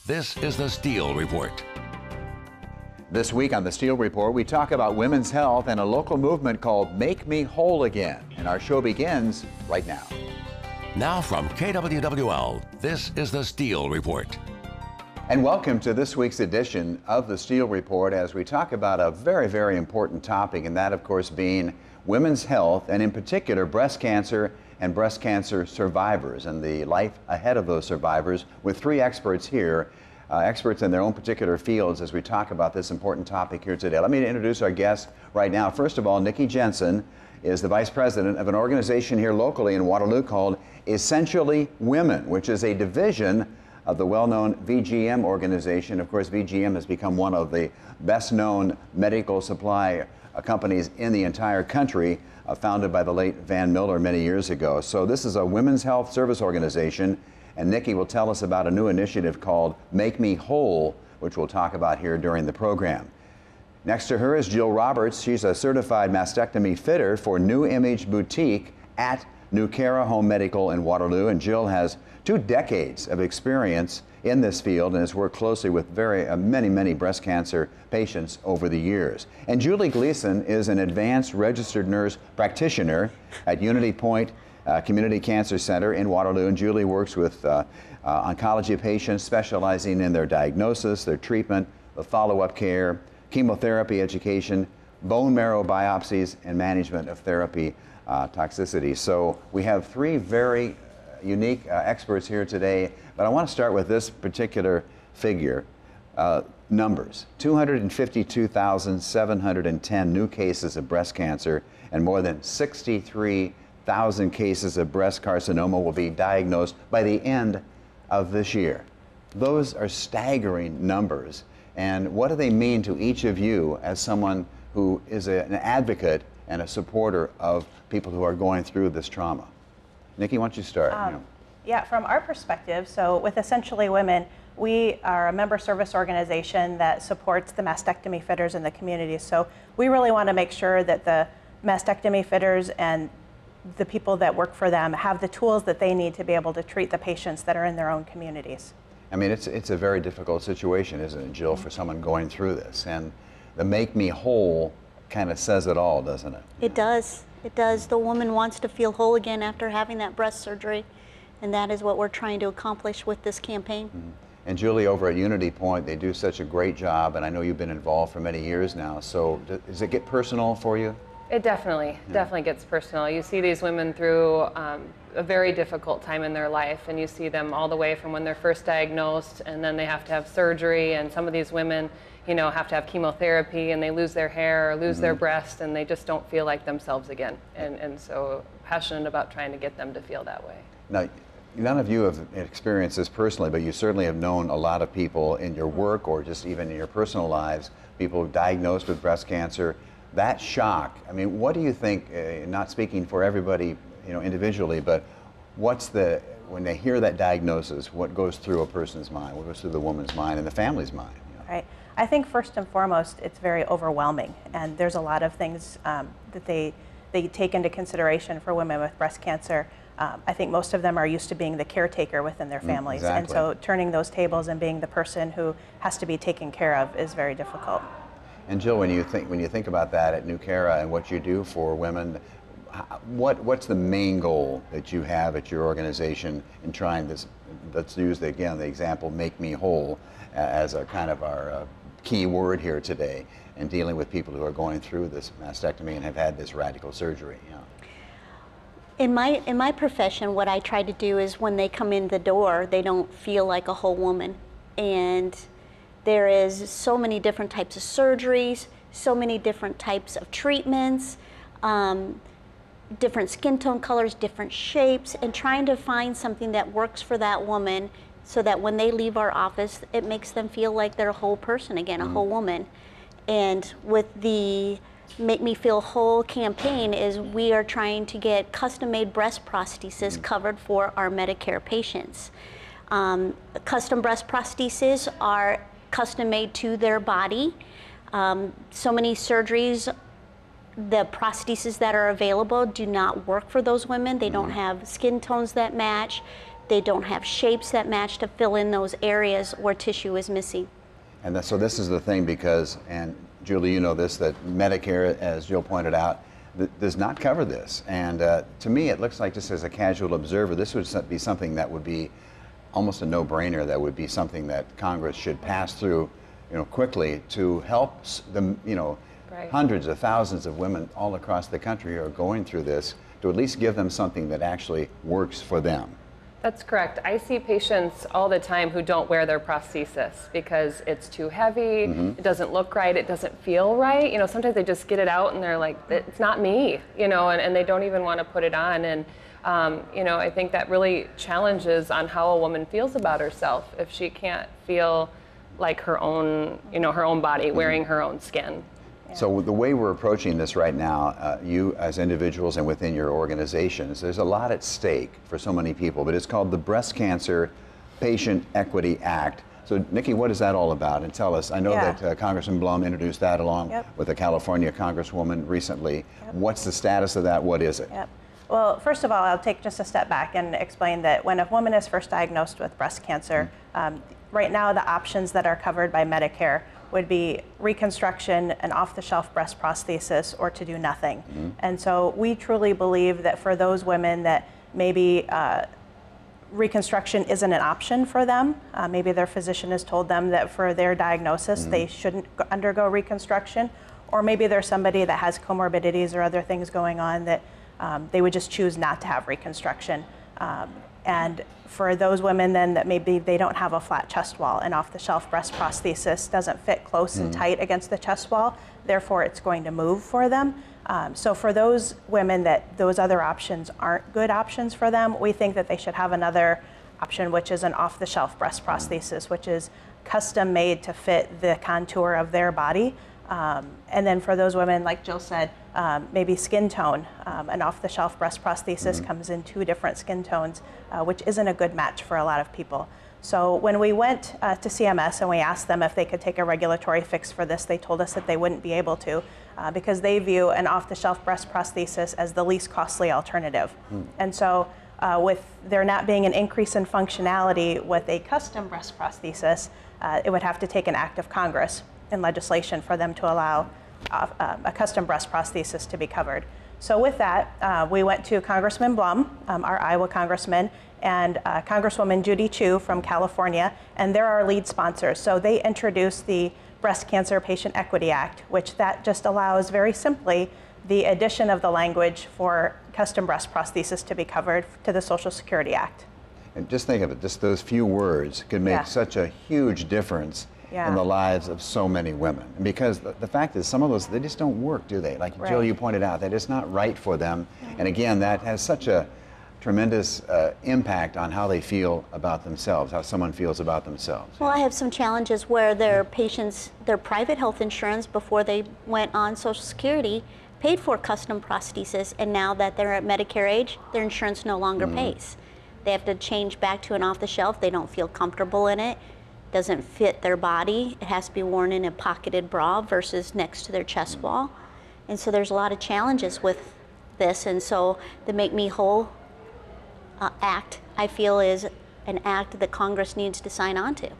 This is the Steele Report. This week on the Steele Report, we talk about women's health and a local movement called Make Me Whole Again. And our show begins right now. Now from KWWL, this is the Steele Report. And welcome to this week's edition of the Steele Report as we talk about a very, very important topic, and that, of course, being women's health, and in particular, breast cancer and breast cancer survivors and the life ahead of those survivors, with three experts here, experts in their own particular fields as we talk about this important topic here today. Let me introduce our guest right now. First of all, Nikki Jensen is the vice president of an organization here locally in Waterloo called Essentially Women, which is a division of the well-known VGM organization. Of course, VGM has become one of the best-known medical supply companies in the entire country, founded by the late Van Miller many years ago. So this is a women's health service organization, and Nikki will tell us about a new initiative called Make Me Whole, which we'll talk about here during the program. Next to her is Jill Roberts. She's a certified mastectomy fitter for New Image Boutique at New Cara Home Medical in Waterloo, and Jill has 2 decades of experience in this field and has worked closely with many breast cancer patients over the years. And Julie Gleason is an advanced registered nurse practitioner at Unity Point Community Cancer Center in Waterloo, and Julie works with oncology patients, specializing in their diagnosis, their treatment, the follow-up care, chemotherapy education, bone marrow biopsies, and management of therapy toxicity. So we have 3 very unique experts here today, but I want to start with this particular figure. Numbers: 252,710 new cases of breast cancer, and more than 63,000 cases of breast carcinoma will be diagnosed by the end of this year. Those are staggering numbers. And what do they mean to each of you as someone who is an advocate and a supporter of people who are going through this trauma? Nikki, why don't you start? Yeah, from our perspective, so with Essentially Women, we are a member service organization that supports the mastectomy fitters in the community. So we really want to make sure that the mastectomy fitters and the people that work for them have the tools that they need to be able to treat the patients that are in their own communities. I mean, it's a very difficult situation, isn't it, Jill, for someone going through this? And the Make Me Whole kind of says it all, doesn't it? It does. It does. The woman wants to feel whole again after having that breast surgery, and that is what we're trying to accomplish with this campaign. Mm-hmm. And Julie, over at Unity Point, they do such a great job, and I know you've been involved for many years now. So does it get personal for you? It definitely gets personal. You see these women through a very difficult time in their life, and you see them all the way from when they're first diagnosed, and then they have to have surgery, and some of these women, you know, have to have chemotherapy, and they lose their hair or lose their breast, and they just don't feel like themselves again. And so passionate about trying to get them to feel that way. Now, none of you have experienced this personally, but you certainly have known a lot of people in your work or just even in your personal lives, people diagnosed with breast cancer. That shock, I mean, what do you think, not speaking for everybody, you know, individually, but when they hear that diagnosis, what goes through a person's mind, what goes through the woman's mind and the family's mind? You know? Right. I think first and foremost, it's very overwhelming, and there's a lot of things that they take into consideration for women with breast cancer. I think most of them are used to being the caretaker within their families, exactly. And so turning those tables and being the person who has to be taken care of is very difficult. And Jill, when you think about that at New Cara and what you do for women, what's the main goal that you have at your organization in trying this? Let's use the example "Make Me Whole" as a kind of our key word here today, in dealing with people who are going through this mastectomy and have had this radical surgery. You know. In my profession, what I try to do is when they come in the door, they don't feel like a whole woman, and there is so many different types of surgeries, so many different types of treatments, different skin tone colors, different shapes, and trying to find something that works for that woman so that when they leave our office, it makes them feel like they're a whole person again, a whole woman. And with the Make Me Feel Whole campaign is we are trying to get custom-made breast prostheses covered for our Medicare patients. Custom breast prostheses are custom made to their body. So many surgeries, the prostheses that are available do not work for those women. They don't have skin tones that match. They don't have shapes that match to fill in those areas where tissue is missing. And so this is the thing, because, and Julie, you know this, that Medicare, as Jill pointed out, does not cover this. And to me, it looks like, just as a casual observer, this would be something that would be almost a no-brainer. That would be something that Congress should pass through, quickly, to help the, Right. hundreds of thousands of women all across the country who are going through this, to at least give them something that actually works for them. That's correct. I see patients all the time who don't wear their prosthesis because it's too heavy, it doesn't look right, it doesn't feel right. Sometimes they just get it out and they're like, it's not me, and they don't even want to put it on. And, I think that really challenges on how a woman feels about herself if she can't feel like her own, her own body, wearing her own skin. So the way we're approaching this right now, you as individuals and within your organizations, there's a lot at stake for so many people, but it's called the Breast Cancer Patient Equity Act. So Nikki, what is that all about? And tell us, I know that Congressman Blum introduced that along with a California Congresswoman recently. What's the status of that? What is it? Well, first of all, I'll take just a step back and explain that when a woman is first diagnosed with breast cancer, right now the options that are covered by Medicare would be reconstruction, an off-the-shelf breast prosthesis, or to do nothing. And so we truly believe that for those women that maybe reconstruction isn't an option for them, maybe their physician has told them that for their diagnosis they shouldn't undergo reconstruction, or maybe there's somebody that has comorbidities or other things going on that they would just choose not to have reconstruction. And for those women then that maybe they don't have a flat chest wall, an off-the-shelf breast prosthesis doesn't fit close and tight against the chest wall, therefore it's going to move for them. So for those women that those other options aren't good options for them, we think that they should have another option, which is an off-the-shelf breast prosthesis, which is custom made to fit the contour of their body. And then for those women, like Jill said, maybe skin tone, an off-the-shelf breast prosthesis comes in 2 different skin tones, which isn't a good match for a lot of people. So when we went to CMS and we asked them if they could take a regulatory fix for this, they told us that they wouldn't be able to because they view an off-the-shelf breast prosthesis as the least costly alternative. And so with there not being an increase in functionality with a custom breast prosthesis, it would have to take an act of Congress in legislation for them to allow a custom breast prosthesis to be covered. So with that, we went to Congressman Blum, our Iowa congressman, and Congresswoman Judy Chu from California, and they're our lead sponsors. So they introduced the Breast Cancer Patient Equity Act, which that just allows very simply the addition of the language for custom breast prosthesis to be covered to the Social Security Act. And just think of it, just those few words could make such a huge difference in the lives of so many women. Because the fact is, some of those, they just don't work, do they? Like Jill, you pointed out, that it's not right for them. And again, that has such a tremendous impact on how they feel about themselves, how someone feels about themselves. Well, I have some challenges where their patients, their private health insurance before they went on Social Security paid for custom prosthesis, and now that they're at Medicare age, their insurance no longer pays. They have to change back to an off-the-shelf. They don't feel comfortable in it. Doesn't fit their body. It has to be worn in a pocketed bra versus next to their chest wall. And so there's a lot of challenges with this. And so the Make Me Whole Act, I feel, is an act that Congress needs to sign on to.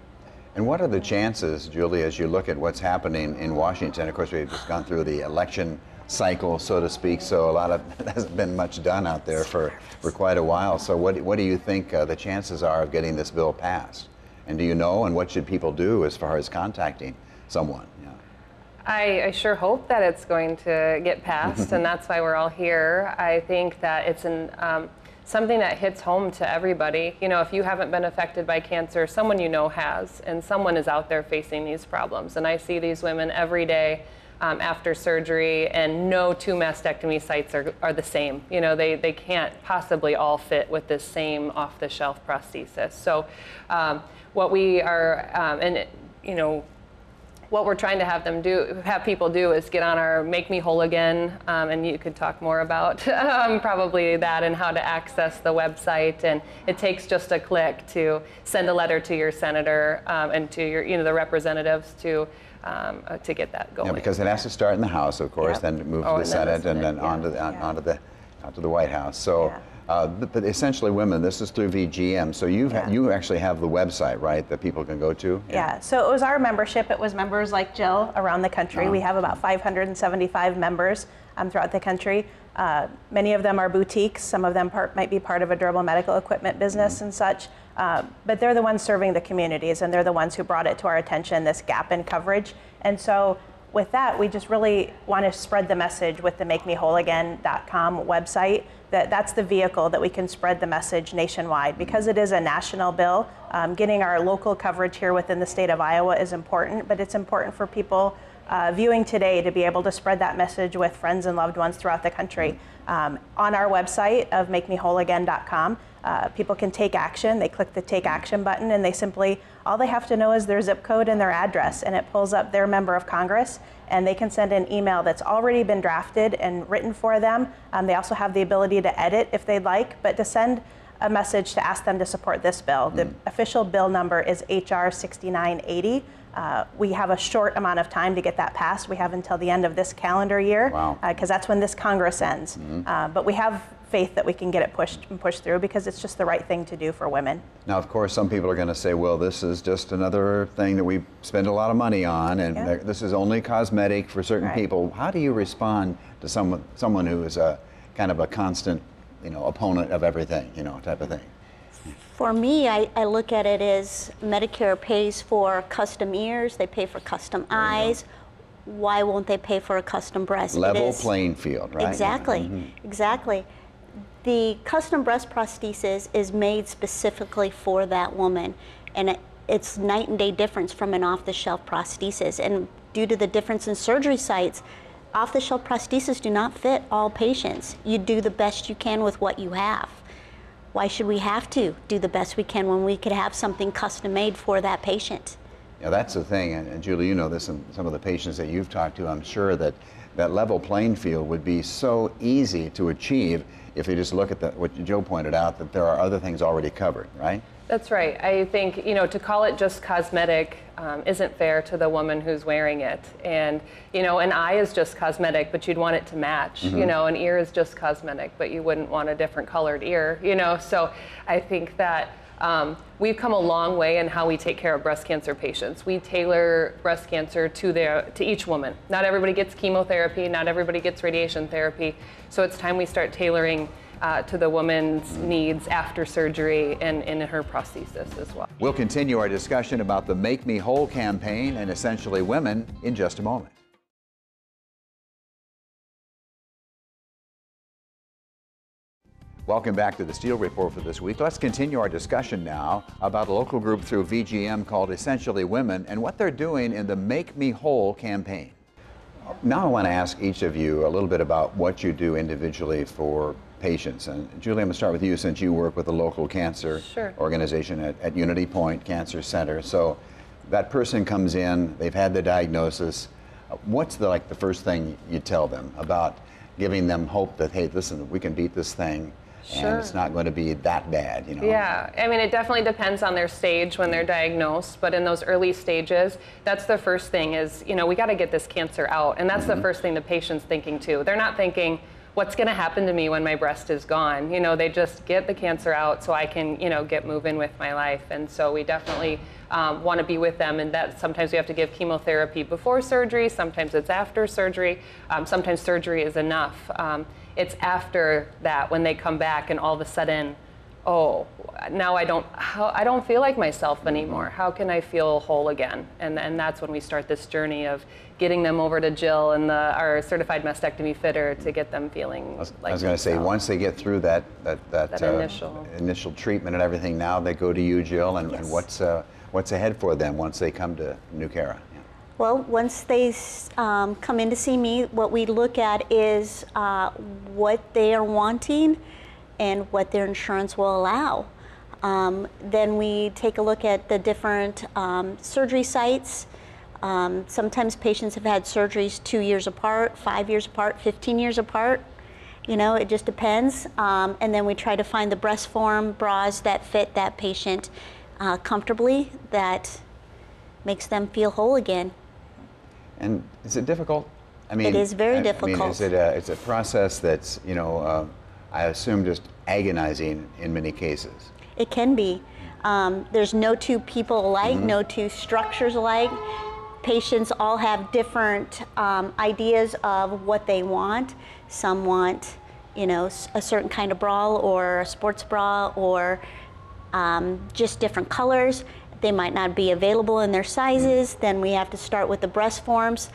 And what are the chances, Julie, as you look at what's happening in Washington? Of course, we've just gone through the election cycle, so to speak, so a lot of, there hasn't been much done out there for quite a while. So what do you think the chances are of getting this bill passed? And do you know, and what should people do as far as contacting someone? I sure hope that it's going to get passed, and that's why we're all here. I think that it's something that hits home to everybody. If you haven't been affected by cancer, someone you know has, and someone is out there facing these problems. And I see these women every day after surgery, and no 2 mastectomy sites are the same. They can't possibly all fit with this same off-the-shelf prosthesis. So what we are, what we're trying to have people do is get on our Make Me Whole Again, and you could talk more about probably that and how to access the website. And it takes just a click to send a letter to your senator and to your, the representatives to get that going. Yeah, because it has to start in the House, of course, then move to the Senate, and then onto the White House. So But essentially women, this is through VGM, so you actually have the website, right, that people can go to? Yeah, so it was our membership. It was members like Jill around the country. We have about 575 members throughout the country. Many of them are boutiques. Some of them might be part of a durable medical equipment business and such. But they're the ones serving the communities, and they're the ones who brought it to our attention, this gap in coverage. And so with that, we just really want to spread the message with the MakeMeWholeAgain.com website. That's the vehicle that we can spread the message nationwide. Because it is a national bill, getting our local coverage here within the state of Iowa is important, but it's important for people viewing today to be able to spread that message with friends and loved ones throughout the country. On our website of MakeMeWholeAgain.com, people can take action. They click the Take Action button, and all they have to know is their zip code and their address, and it pulls up their member of Congress, and they can send an email that's already been drafted and written for them. They also have the ability to edit if they'd like, but to send a message to ask them to support this bill. The official bill number is HR 6980. We have a short amount of time to get that passed. We have until the end of this calendar year, because that's when this Congress ends. But we have faith that we can get it pushed through, because it's just the right thing to do for women. Now, of course, some people are going to say, well, this is just another thing that we spend a lot of money on, and this is only cosmetic for certain people. How do you respond to someone who is a kind of a constant, opponent of everything, type of thing? For me, I look at it as Medicare pays for custom ears, they pay for custom eyes. Why won't they pay for a custom breast? Level playing field, right? Exactly, exactly. The custom breast prosthesis is made specifically for that woman, and it's night and day difference from an off-the-shelf prosthesis. And due to the difference in surgery sites, off-the-shelf prosthesis do not fit all patients. You do the best you can with what you have. Why should we have to do the best we can when we could have something custom made for that patient? Yeah, that's the thing, and Julie, you know this, and some of the patients that you've talked to, I'm sure that level playing field would be so easy to achieve if they just look at what Joe pointed out, that there are other things already covered, right? That's right. I think, to call it just cosmetic isn't fair to the woman who's wearing it. And, an eye is just cosmetic, but you'd want it to match. An ear is just cosmetic, but you wouldn't want a different colored ear, So I think that we've come a long way in how we take care of breast cancer patients. We tailor breast cancer to each woman. Not everybody gets chemotherapy, not everybody gets radiation therapy. So it's time we start tailoring to the woman's needs after surgery and in her prosthesis as well. We'll continue our discussion about the Make Me Whole campaign and Essentially Women in just a moment. Welcome back to the Steele Report for this week. Let's continue our discussion now about a local group through VGM called Essentially Women and what they're doing in the Make Me Whole campaign. Now I want to ask each of you a little bit about what you do individually for patients. And Julie, I'm going to start with you since you work with a local cancer organization at Unity Point Cancer Center. So that person comes in, they've had the diagnosis. What's the first thing you tell them about giving them hope that, hey, listen, we can beat this thing? And it's not going to be that bad, Yeah, I mean, it definitely depends on their stage when they're diagnosed, but in those early stages, that's the first thing is, we got to get this cancer out. And that's the first thing the patient's thinking too. They're not thinking, what's going to happen to me when my breast is gone? They just get the cancer out so I can, get moving with my life. And so we definitely want to be with them, and that sometimes we have to give chemotherapy before surgery, sometimes it's after surgery, sometimes surgery is enough. It's after that when they come back and all of a sudden, oh, now I don't feel like myself anymore. How can I feel whole again? And that's when we start this journey of getting them over to Jill and our certified mastectomy fitter to get them feeling like I was going to say, once they get through that initial treatment and everything, now they go to you, Jill, and what's ahead for them once they come to New Cara? Well, once they come in to see me, what we look at is what they are wanting and what their insurance will allow. Then we take a look at the different surgery sites. Sometimes patients have had surgeries 2 years apart, 5 years apart, 15 years apart. It just depends. And then we try to find the breast form bras that fit that patient comfortably, that makes them feel whole again. And is it difficult? I mean, it is very difficult. I mean, it's a process that's, I assume just agonizing in many cases. It can be. There's no two people alike, no two structures alike. Patients all have different ideas of what they want. Some want, you know, a certain kind of bra or a sports bra, or just different colors. They might not be available in their sizes. Then we have to start with the breast forms.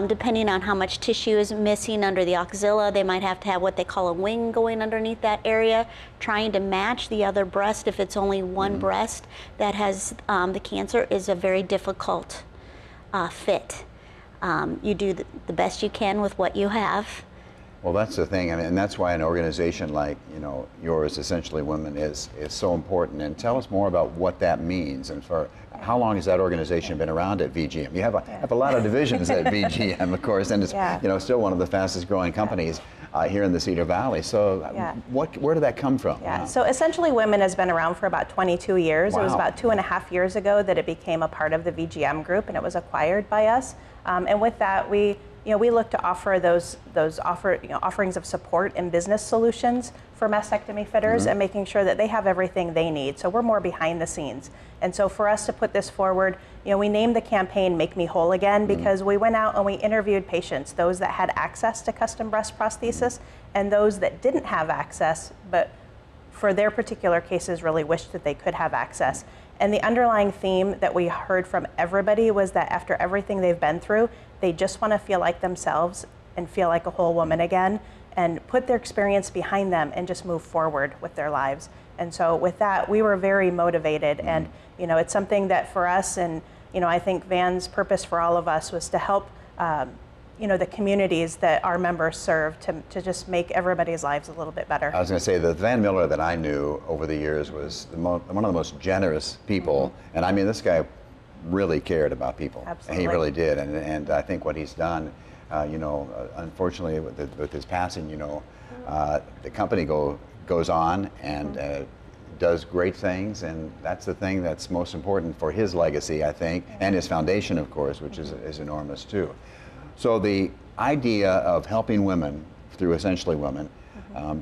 Depending on how much tissue is missing under the axilla, they might have to have what they call a wing going underneath that area, trying to match the other breast. If it's only one breast that has the cancer, is a very difficult fit. You do the best you can with what you have. Well, that's the thing, and that's why an organization like, you know, yours, Essentially Women, is so important. And tell us more about what that means, and for how long has that organization been around at VGM? You have a lot of divisions at VGM, of course, and it's you know, still one of the fastest growing companies here in the Cedar Valley. So where did that come from? Yeah, so Essentially Women has been around for about 22 years. It was about 2.5 years ago that it became a part of the VGM group, and it was acquired by us. And with that, we look to offer those offerings of support and business solutions for mastectomy fitters, and making sure that they have everything they need. So we're more behind the scenes. And so for us to put this forward, you know, we named the campaign Make Me Whole Again, because we went out and we interviewed patients, those that had access to custom breast prosthesis and those that didn't have access, but for their particular cases really wished that they could have access. And the underlying theme that we heard from everybody was that after everything they've been through, they just want to feel like themselves and feel like a whole woman again, and put their experience behind them and just move forward with their lives. And so with that, we were very motivated. And you know, it's something that for us, and you know, I think Van's purpose for all of us was to help you know, the communities that our members serve to just make everybody's lives a little bit better. I was going to say, the Van Miller that I knew over the years was one of the most generous people. And I mean, this guy really cared about people. Absolutely. And he really did. And I think what he's done, you know, unfortunately with his passing, you know, the company goes on and does great things, and that's the thing that's most important for his legacy, I think, and his foundation, of course, which is enormous too. So the idea of helping women through Essentially Women,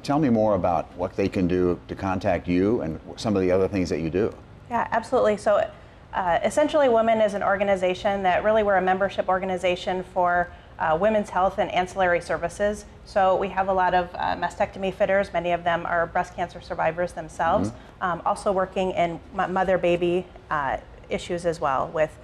tell me more about what they can do to contact you and some of the other things that you do. Yeah, absolutely. So Essentially Women is an organization that really, we're a membership organization for women's health and ancillary services. So we have a lot of mastectomy fitters. Many of them are breast cancer survivors themselves. Also working in mother-baby issues as well, with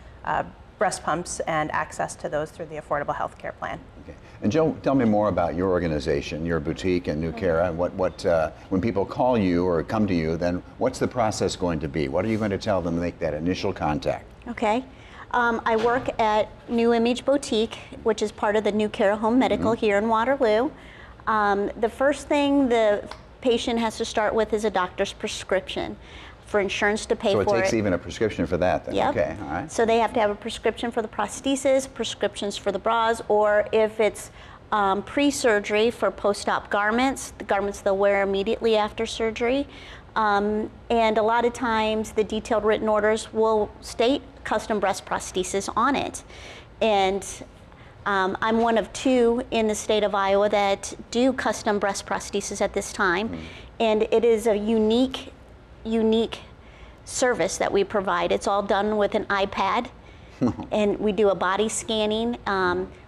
breast pumps and access to those through the Affordable Health Care Plan. Okay. And Joe, tell me more about your organization, your boutique and New Cara, and when people call you or come to you, then what's the process going to be? What are you going to tell them to make that initial contact? Okay. I work at New Image Boutique, which is part of the New Cara Home Medical here in Waterloo. The first thing the patient has to start with is a doctor's prescription for insurance to pay for it. So it takes even a prescription for that then? Yep. Okay, all right. So they have to have a prescription for the prosthesis, prescriptions for the bras, or if it's pre-surgery, for post-op garments, the garments they'll wear immediately after surgery. And a lot of times the detailed written orders will state custom breast prosthesis on it. And I'm one of 2 in the state of Iowa that do custom breast prosthesis at this time. And it is a unique service that we provide. It's all done with an iPad, and we do a body scanning.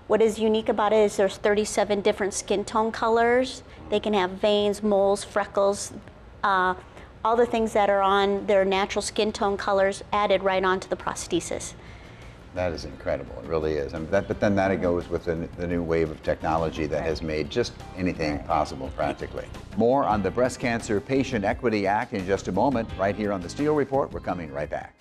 What is unique about it is there's 37 different skin tone colors. They can have veins, moles, freckles, all the things that are on their natural skin tone colors added right onto the prosthesis. That is incredible, it really is. But then that goes with the new wave of technology that has made just anything possible practically. More on the Breast Cancer Patient Equity Act in just a moment, right here on the Steele Report. We're coming right back.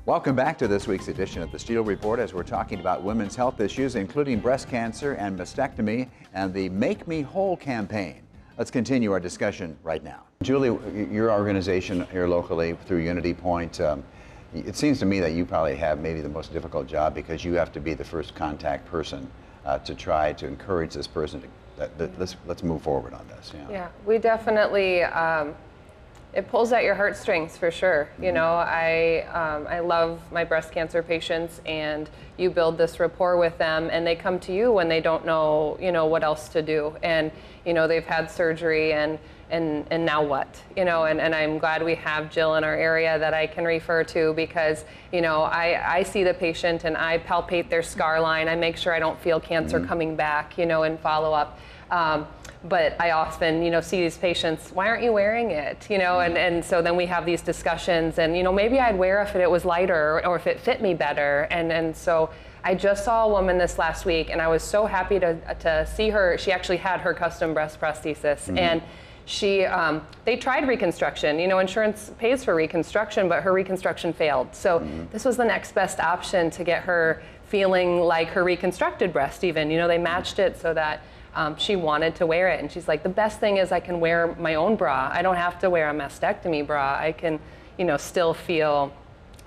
Welcome back to this week's edition of the Steele Report, as we're talking about women's health issues, including breast cancer and mastectomy, and the Make Me Whole campaign. Let's continue our discussion right now. Julie, your organization here locally through Unity Point, it seems to me that you probably have maybe the most difficult job, because you have to be the first contact person to try to encourage this person to, let's move forward on this. Yeah, we definitely It pulls at your heartstrings for sure. You know, I love my breast cancer patients, and you build this rapport with them, and they come to you when they don't know, you know, what else to do, and you know they've had surgery, and now what, you know, and I'm glad we have Jill in our area that I can refer to, because you know I see the patient and I palpate their scar line. I make sure I don't feel cancer coming back, you know, in follow up. But I often, you know, see these patients, why aren't you wearing it? You know, and so then we have these discussions, and, you know, maybe I'd wear if it was lighter or if it fit me better. And so I just saw a woman this last week, and I was so happy to see her. She actually had her custom breast prosthesis, and they tried reconstruction. You know, insurance pays for reconstruction, but her reconstruction failed. So this was the next best option to get her feeling like her reconstructed breast even. You know, they matched it so that she wanted to wear it, and she's like, the best thing is I can wear my own bra. I don't have to wear a mastectomy bra. I can, you know, still feel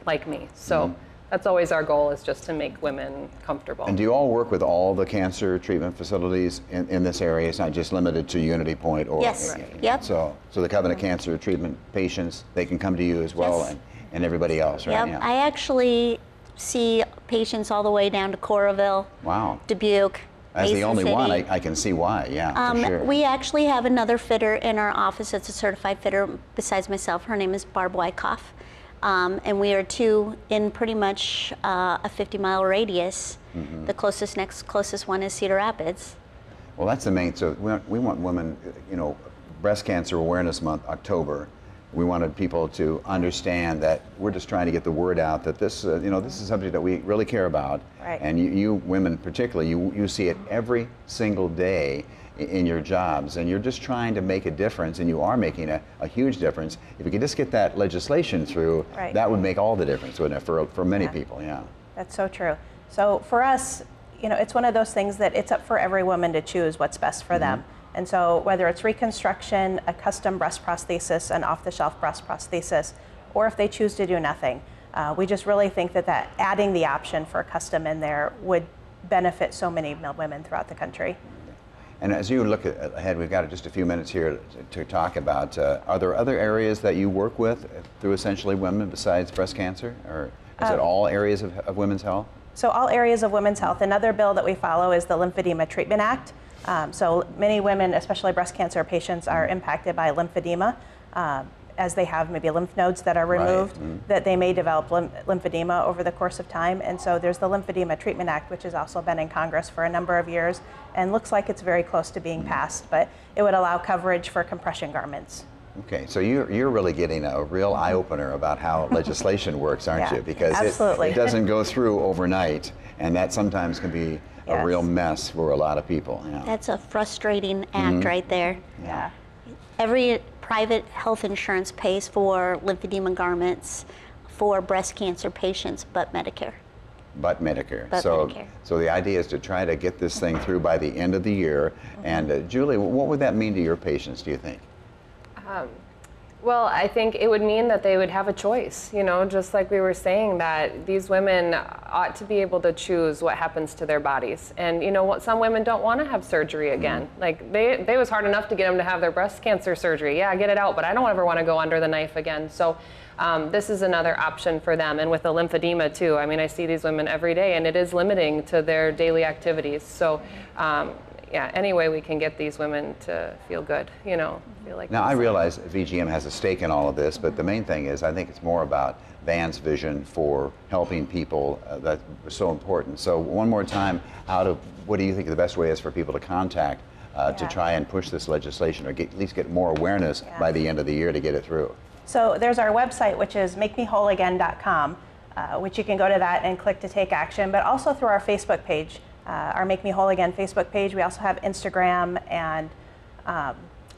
like me. So that's always our goal, is just to make women comfortable. And do you all work with all the cancer treatment facilities in this area? It's not just limited to Unity Point? Or, Yes. Right. Yep. So the Covenant Cancer Treatment patients, they can come to you as well, Yes. and everybody else, right? Yep. Yeah. I actually see patients all the way down to Coralville, Wow. Dubuque, As the Mason only City. one, I can see why, yeah, for sure. We actually have another fitter in our office that's a certified fitter besides myself. Her name is Barb Wyckoff. And we are two in pretty much a 50-mile radius. The next closest one is Cedar Rapids. Well, that's the main, so we want women, you know, Breast Cancer Awareness Month, October. We wanted people to understand that we're just trying to get the word out that this, you know, this is something that we really care about. Right. And you women particularly, you see it every single day in your jobs, and you're just trying to make a difference, and you are making a huge difference. If we could just get that legislation through, Right. that would make all the difference, wouldn't it, for many people, yeah. That's so true. So for us, you know, it's one of those things that it's up for every woman to choose what's best for them. And so whether it's reconstruction, a custom breast prosthesis, an off-the-shelf breast prosthesis, or if they choose to do nothing, we just really think that adding the option for a custom in there would benefit so many women throughout the country. And as you look ahead, we've got just a few minutes here to talk about, are there other areas that you work with through Essentially Women besides breast cancer? Or is it all areas of women's health? So all areas of women's health. Another bill that we follow is the Lymphedema Treatment Act. So many women, especially breast cancer patients, are impacted by lymphedema as they have maybe lymph nodes that are removed, that they may develop lymphedema over the course of time. And so there's the Lymphedema Treatment Act, which has also been in Congress for a number of years and looks like it's very close to being passed, but it would allow coverage for compression garments. Okay, so you're really getting a real eye-opener about how legislation works, aren't Yeah, you? Because absolutely. it doesn't go through overnight, and that sometimes can be a real mess for a lot of people. Yeah. That's a frustrating act right there. Yeah. Every private health insurance pays for lymphedema garments for breast cancer patients, but Medicare. But Medicare. But Medicare. So the idea is to try to get this thing through by the end of the year. And Julie, what would that mean to your patients, do you think? Well, I think it would mean that they would have a choice, you know, just like we were saying, that these women ought to be able to choose what happens to their bodies. And, you know, what, some women don't want to have surgery again. Like, they was hard enough to get them to have their breast cancer surgery. Yeah, get it out, but I don't ever want to go under the knife again. So this is another option for them. And with the lymphedema, too. I mean, I see these women every day, and it is limiting to their daily activities. So, yeah, any way we can get these women to feel good, you know, feel like. Now, I realize VGM has a stake in all of this, but the main thing is I think it's more about Van's vision for helping people that was so important. So one more time, what do you think the best way is for people to contact to try and push this legislation, or at least get more awareness by the end of the year to get it through? So there's our website, which is makemewholeagain.com, which you can go to that and click to take action, but also through our Facebook page. Our Make Me Whole Again Facebook page. We also have Instagram and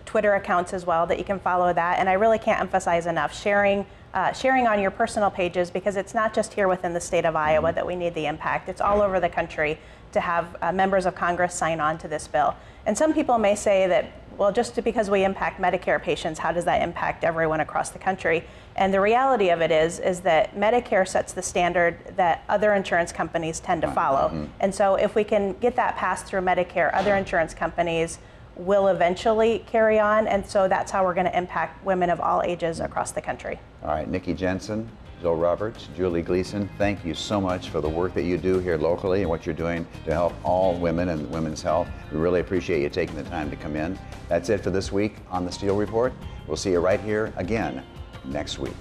Twitter accounts as well that you can follow that. And I really can't emphasize enough sharing on your personal pages, because it's not just here within the state of Iowa that we need the impact. It's all over the country to have members of Congress sign on to this bill. And some people may say that, well, just because we impact Medicare patients, how does that impact everyone across the country? And the reality of it is that Medicare sets the standard that other insurance companies tend to follow. And so if we can get that passed through Medicare, other insurance companies will eventually carry on, and so that's how we're going to impact women of all ages across the country. All right, Nikki Jensen, Jill Roberts, Julie Gleason, thank you so much for the work that you do here locally and what you're doing to help all women and women's health. We really appreciate you taking the time to come in. That's it for this week on the Steele Report. We'll see you right here again next week.